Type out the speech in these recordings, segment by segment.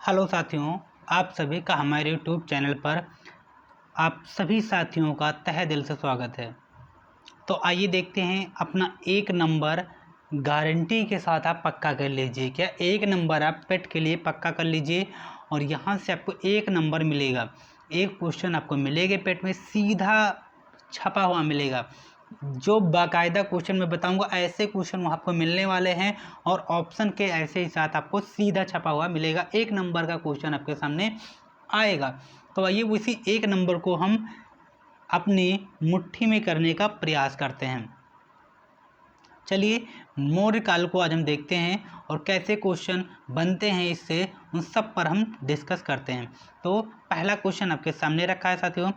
Hello साथियों, आप सभी का हमारे यूट्यूब चैनल पर आप सभी साथियों का तहे दिल से स्वागत है। तो आइए देखते हैं अपना एक नंबर गारंटी के साथ आप पक्का कर लीजिए। क्या एक नंबर आप पेट के लिए पक्का कर लीजिए और यहाँ से आपको एक नंबर मिलेगा। एक क्वेश्चन आपको मिलेगा पेट में सीधा छपा हुआ मिलेगा। जो बाकायदा क्वेश्चन मैं बताऊंगा ऐसे क्वेश्चन आपको मिलने वाले हैं और ऑप्शन के ऐसे ही साथ आपको सीधा छपा हुआ मिलेगा। एक नंबर का क्वेश्चन आपके सामने आएगा। तो आइए उसी एक नंबर को हम अपनी मुट्ठी में करने का प्रयास करते हैं। चलिए मौर्य काल को आज हम देखते हैं और कैसे क्वेश्चन बनते हैं इससे उन सब पर हम डिस्कस करते हैं। तो पहला क्वेश्चन आपके सामने रखा है साथियों।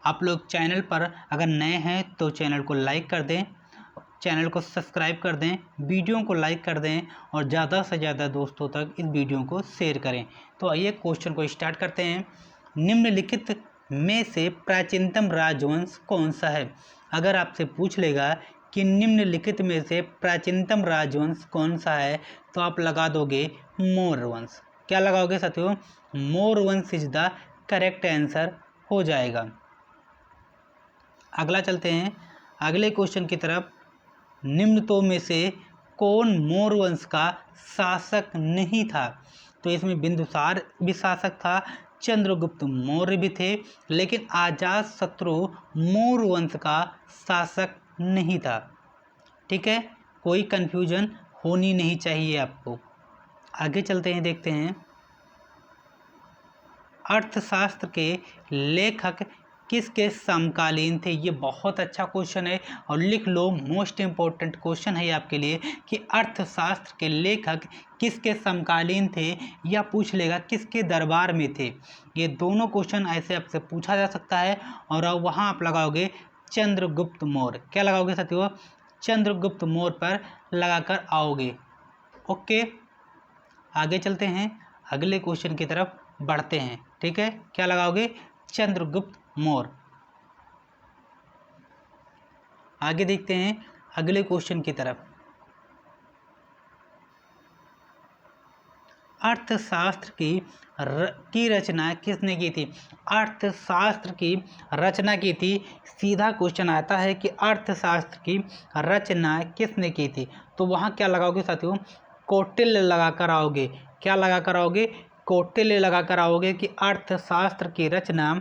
आप लोग चैनल पर अगर नए हैं तो चैनल को लाइक कर दें, चैनल को सब्सक्राइब कर दें, वीडियो को लाइक कर दें और ज़्यादा से ज़्यादा दोस्तों तक इस वीडियो को शेयर करें। तो आइए क्वेश्चन को स्टार्ट करते हैं। निम्नलिखित में से प्राचीनतम राजवंश कौन सा है? अगर आपसे पूछ लेगा कि निम्नलिखित में से प्राचीनतम राजवंश कौन सा है तो आप लगा दोगे मौर्य वंश। क्या लगाओगे साथियों? मौर्य वंश इज द करेक्ट आंसर हो जाएगा। अगला चलते हैं अगले क्वेश्चन की तरफ। निम्नतों में से कौन मौर्य वंश का शासक नहीं था? तो इसमें बिंदुसार भी शासक था, चंद्रगुप्त मौर्य भी थे, लेकिन अजातशत्रु मौर्य वंश का शासक नहीं था। ठीक है, कोई कंफ्यूजन होनी नहीं चाहिए आपको। आगे चलते हैं, देखते हैं अर्थशास्त्र के लेखक किसके समकालीन थे? ये बहुत अच्छा क्वेश्चन है और लिख लो, मोस्ट इम्पोर्टेंट क्वेश्चन है आपके लिए कि अर्थशास्त्र के लेखक किसके समकालीन थे या पूछ लेगा किसके दरबार में थे। ये दोनों क्वेश्चन ऐसे आपसे पूछा जा सकता है और वहाँ आप लगाओगे चंद्रगुप्त मौर्य। क्या लगाओगे साथियों? चंद्रगुप्त मौर्य पर लगाकर आओगे। ओके, आगे चलते हैं, अगले क्वेश्चन की तरफ बढ़ते हैं। ठीक है, क्या लगाओगे? चंद्रगुप्त मौर्य। आगे देखते हैं अगले क्वेश्चन की तरफ। अर्थशास्त्र की रचना किसने की थी? अर्थशास्त्र की रचना की थी। सीधा क्वेश्चन आता है कि अर्थशास्त्र की रचना किसने की थी? तो वहाँ क्या लगाओगे साथियों? कौटिल्य लगाकर आओगे। क्या लगाकर आओगे? कौटिल्य लगाकर आओगे कि अर्थशास्त्र की रचना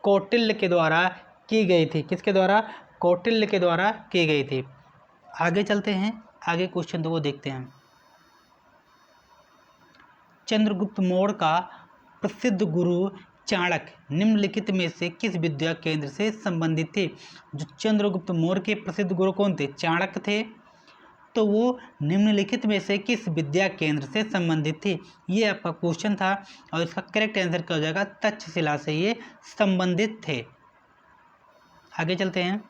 कौटिल्य के द्वारा की गई थी। किसके द्वारा? कौटिल्य के द्वारा की गई थी। आगे चलते हैं, आगे क्वेश्चन को देखते हैं। चंद्रगुप्त मौर्य का प्रसिद्ध गुरु चाणक्य निम्नलिखित में से किस विद्या केंद्र से संबंधित थे? जो चंद्रगुप्त मौर्य के प्रसिद्ध गुरु कौन थे? चाणक्य थे। तो वो निम्नलिखित में से किस विद्या केंद्र से संबंधित थे? ये आपका क्वेश्चन था और इसका करेक्ट आंसर क्या हो जाएगा? तक्षशिला से ये संबंधित थे। आगे चलते हैं।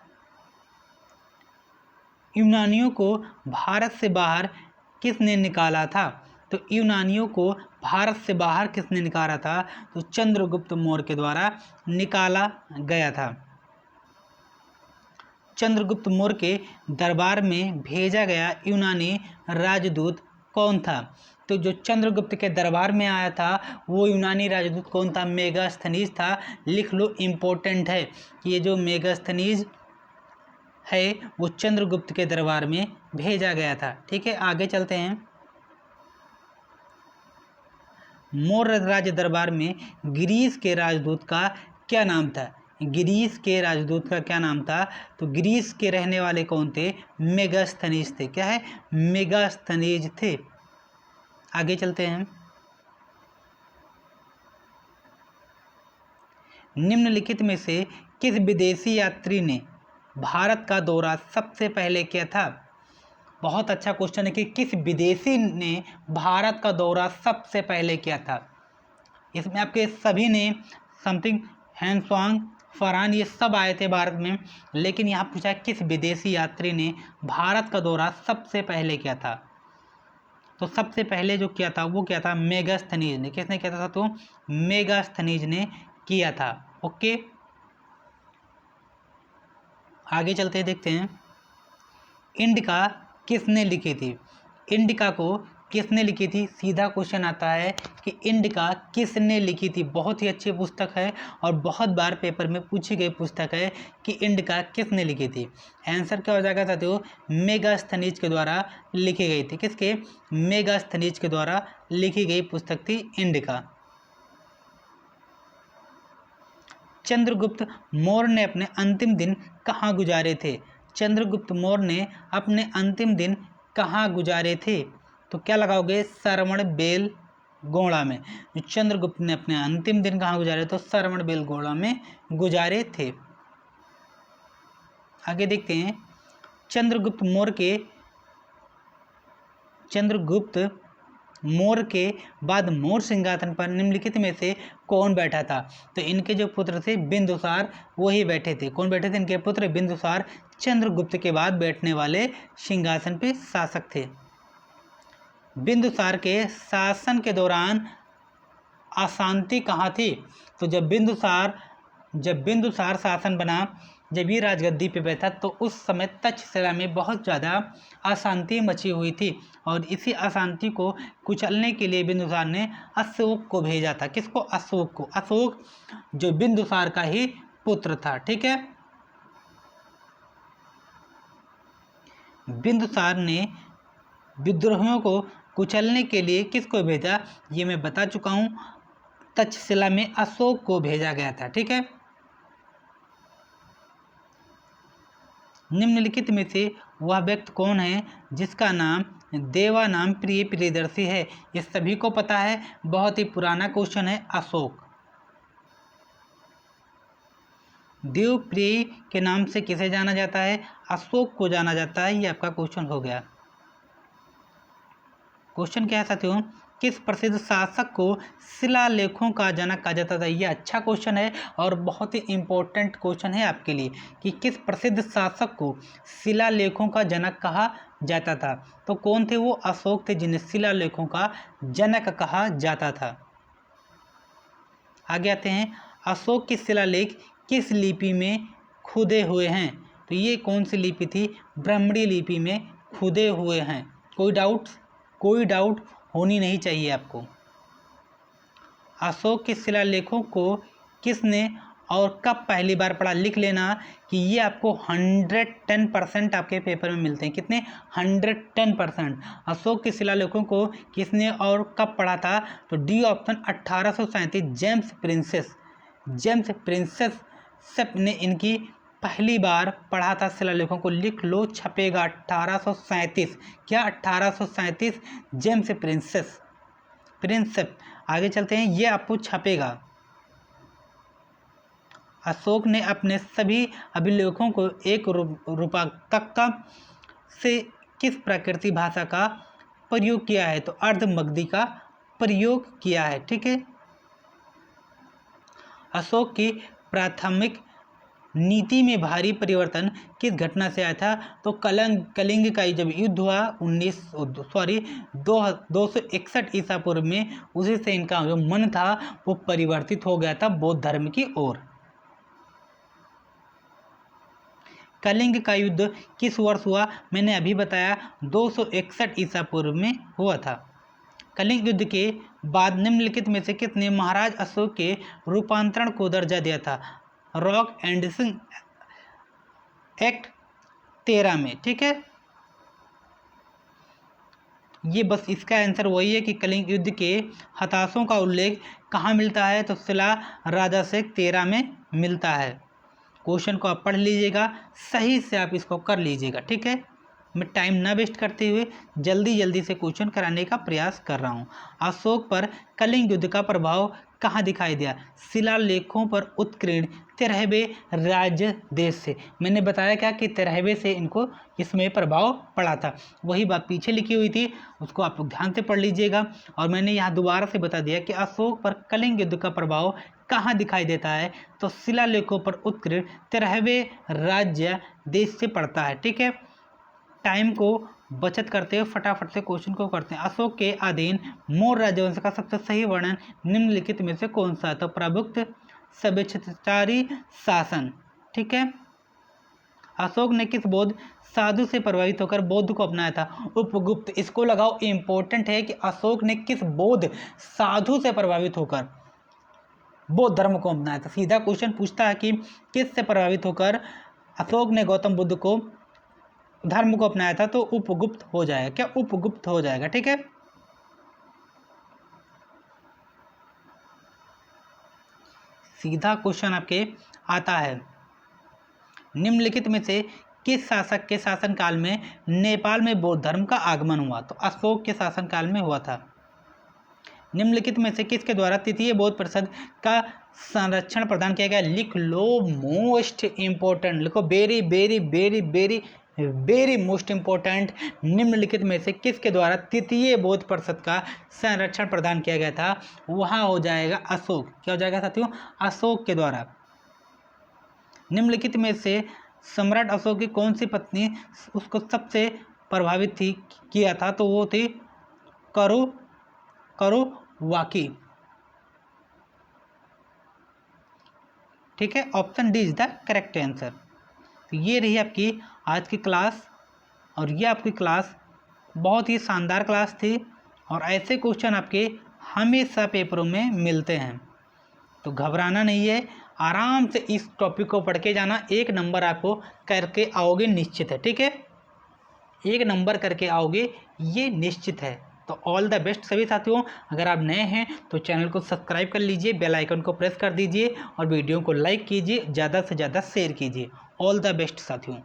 यूनानियों को भारत से बाहर किसने निकाला था? तो यूनानियों को भारत से बाहर किसने निकाला था? तो चंद्रगुप्त मौर्य के द्वारा निकाला गया था। चंद्रगुप्त मौर्य के दरबार में भेजा गया यूनानी राजदूत कौन था? तो जो चंद्रगुप्त के दरबार में आया था वो यूनानी राजदूत कौन था? मेगास्थनीज था। लिख लो, इम्पोर्टेंट है कि ये जो मेगास्थनीज है वो चंद्रगुप्त के दरबार में भेजा गया था। ठीक है, आगे चलते हैं। मौर्य राज्य दरबार में ग्रीस के राजदूत का क्या नाम था? ग्रीस के राजदूत का क्या नाम था? तो ग्रीस के रहने वाले कौन थे? मेगास्थनीज थे। क्या है? मेगास्थनीज थे। आगे चलते हैं। निम्नलिखित में से किस विदेशी यात्री ने भारत का दौरा सबसे पहले किया था? बहुत अच्छा क्वेश्चन है कि किस विदेशी ने भारत का दौरा सबसे पहले किया था। इसमें आपके सभी ने समथिंग हैंसवांग, फरहान, ये सब आए थे भारत में, लेकिन यहाँ पूछा किस विदेशी यात्री ने भारत का दौरा सबसे पहले किया था। तो सबसे पहले जो किया था वो क्या था? मेगास्थनीज ने। किसने किया था? तो मेगास्थनीज ने किया था। ओके, आगे चलते हैं, देखते हैं। इंडिका किसने लिखी थी? इंडिका को किसने लिखी थी। सीधा क्वेश्चन आता है कि इंडिका किसने लिखी थी। बहुत ही अच्छी पुस्तक है और बहुत बार पेपर में पूछी गई पुस्तक है कि इंडिका किसने लिखी थी। आंसर क्या हो जाएगा साथियों, मेगास्थनीज के द्वारा लिखी गई थी। किसके, मेगास्थनीज के द्वारा लिखी गई पुस्तक थी इंडिका। चंद्रगुप्त मौर्य ने अपने अंतिम दिन कहाँ गुजारे थे। चंद्रगुप्त मौर्य ने अपने अंतिम दिन कहाँ गुजारे थे, तो क्या लगाओगे, श्रवण बेल गोड़ा में। जो चंद्रगुप्त ने अपने अंतिम दिन कहाँ गुजारे, तो श्रवण बेल गोड़ा में गुजारे थे। आगे देखते हैं, चंद्रगुप्त मौर्य के बाद मौर्य सिंहासन पर निम्नलिखित में से कौन बैठा था। तो इनके जो पुत्र थे बिंदुसार, वही बैठे थे। कौन बैठे थे, इनके पुत्र बिंदुसार चंद्रगुप्त के बाद बैठने वाले सिंहासन पे शासक थे। बिंदुसार के शासन के दौरान अशांति कहाँ थी। तो जब बिंदुसार शासन बना, जब ये राजगद्दी पे बैठा, तो उस समय तक्षशिला में बहुत ज़्यादा अशांति मची हुई थी और इसी अशांति को कुचलने के लिए बिंदुसार ने अशोक को भेजा था। किसको, अशोक को। अशोक जो बिंदुसार का ही पुत्र था। ठीक है, बिंदुसार ने विद्रोहियों को कुचलने के लिए किसको भेजा, ये मैं बता चुका हूँ। तक्षशिला में अशोक को भेजा गया था। ठीक है, निम्नलिखित में से वह व्यक्ति कौन है जिसका नाम देवानाम प्रिय प्रियदर्शी है। ये सभी को पता है, बहुत ही पुराना क्वेश्चन है। अशोक, देवप्रिय के नाम से किसे जाना जाता है, अशोक को जाना जाता है। ये आपका क्वेश्चन हो गया। क्वेश्चन क्या है साथियों, किस प्रसिद्ध शासक को शिलालेखों का जनक कहा जाता था। ये अच्छा क्वेश्चन है और बहुत ही इम्पोर्टेंट क्वेश्चन है आपके लिए कि किस प्रसिद्ध शासक को शिलालेखों का जनक कहा जाता था। तो कौन थे वो, अशोक थे जिन्हें शिलालेखों का जनक कहा जाता था। आगे आते हैं, अशोक के शिलालेख किस लिपि में खुदे हुए हैं। तो ये कौन सी लिपि थी, ब्राह्मणी लिपि में खुदे हुए हैं। कोई डाउट होनी नहीं चाहिए आपको। अशोक के शिलालेखों को किसने और कब पहली बार पढ़ा, लिख लेना कि ये आपको 110% आपके पेपर में मिलते हैं। कितने, 110%। अशोक के शिलालेखों को किसने और कब पढ़ा था, तो डी ऑप्शन 1837 जेम्स प्रिंसेप ने इनकी पहली बार पढ़ा था शिलालेखों को। लिख लो, छपेगा 1837। क्या, 1837 जेम्स प्रिंसेप। आगे चलते हैं, ये आपको छपेगा। अशोक ने अपने सभी अभिलेखों को एक रूपकता से किस प्राकृतिक भाषा का प्रयोग किया है, तो अर्धमगधी का प्रयोग किया है। ठीक है, अशोक की प्राथमिक नीति में भारी परिवर्तन किस घटना से आया था, तो कलिंग का जब युद्ध हुआ 261 ईसा पूर्व में, उसी से इनका जो मन था वो परिवर्तित हो गया था बौद्ध धर्म की ओर। कलिंग का युद्ध किस वर्ष हुआ, मैंने अभी बताया 261 ईसा पूर्व में हुआ था। कलिंग युद्ध के बाद निम्नलिखित में से किसने महाराज अशोक के रूपांतरण को दर्जा दिया था, रॉक एंडरसन एक्ट 13 में। ठीक है, ये बस इसका आंसर वही है कि कलिंग युद्ध के हताशों का उल्लेख कहाँ मिलता है, तो शिला राजासेक 13 में मिलता है। क्वेश्चन को आप पढ़ लीजिएगा, सही से आप इसको कर लीजिएगा। ठीक है, मैं टाइम ना वेस्ट करते हुए जल्दी से क्वेश्चन कराने का प्रयास कर रहा हूँ। अशोक पर कलिंग युद्ध का प्रभाव कहाँ दिखाई दिया, शिलालेखों पर उत्कीर्ण 13वें राज्य देश से। मैंने बताया क्या कि 13वें से इनको इसमें प्रभाव पड़ा था, वही बात पीछे लिखी हुई थी, उसको आप लोग ध्यान से पढ़ लीजिएगा। और मैंने यहाँ दोबारा से बता दिया कि अशोक पर कलिंग युद्ध का प्रभाव कहाँ दिखाई देता है, तो शिलालेखों पर उत्कीर्ण 13वें राज्य देश से पड़ता है। ठीक है, टाइम को बचत करते हुए फटाफट से क्वेश्चन को करते हैं। अशोक के अधीन मौर्य राजवंश का सबसे सही वर्णन निम्नलिखित में से कौन सा है, तो प्रभुत्व सब्यचारी शासन। ठीक है, अशोक ने किस बौद्ध साधु से प्रभावित होकर बौद्ध को अपनाया था? उपगुप्त। इसको लगाओ, इंपॉर्टेंट है कि अशोक ने किस बौद्ध साधु से प्रभावित होकर बौद्ध धर्म को अपनाया था। सीधा क्वेश्चन पूछता है कि किस से प्रभावित होकर अशोक ने गौतम बुद्ध को धर्म को अपनाया था, तो उपगुप्त हो जाएगा। क्या? उपगुप्त हो जाएगा। ठीक है, सीधा क्वेश्चन आपके आता है, निम्नलिखित में से किस शासक के शासनकाल में नेपाल में बौद्ध धर्म का आगमन हुआ? तो अशोक के शासनकाल में हुआ था। निम्नलिखित में से किसके द्वारा तृतीय बौद्ध परिषद का संरक्षण प्रदान किया गया? लिख लो, मोस्ट इंपॉर्टेंट लिखो, very very very very very most important. निम्नलिखित में से किसके द्वारा तृतीय बौद्ध परिषद का संरक्षण प्रदान किया गया था? वहाँ हो जाएगा अशोक। क्या हो जाएगा साथियों? अशोक के द्वारा। निम्नलिखित में से सम्राट अशोक की कौन सी पत्नी उसको सबसे प्रभावित थी किया था? तो वो थी करुवाकी। ठीक है, option D is the correct answer. तो ये रही आपकी आज की क्लास, और ये आपकी क्लास बहुत ही शानदार क्लास थी, और ऐसे क्वेश्चन आपके हमेशा पेपरों में मिलते हैं, तो घबराना नहीं है, आराम से इस टॉपिक को पढ़ के जाना। एक नंबर आपको करके आओगे निश्चित है। ठीक है, एक नंबर करके आओगे, ये निश्चित है। तो ऑल द बेस्ट सभी साथियों। अगर आप नए हैं तो चैनल को सब्सक्राइब कर लीजिए, बेल आइकन को प्रेस कर दीजिए, और वीडियो को लाइक कीजिए, ज़्यादा से ज़्यादा शेयर कीजिए। ऑल द बेस्ट साथियों।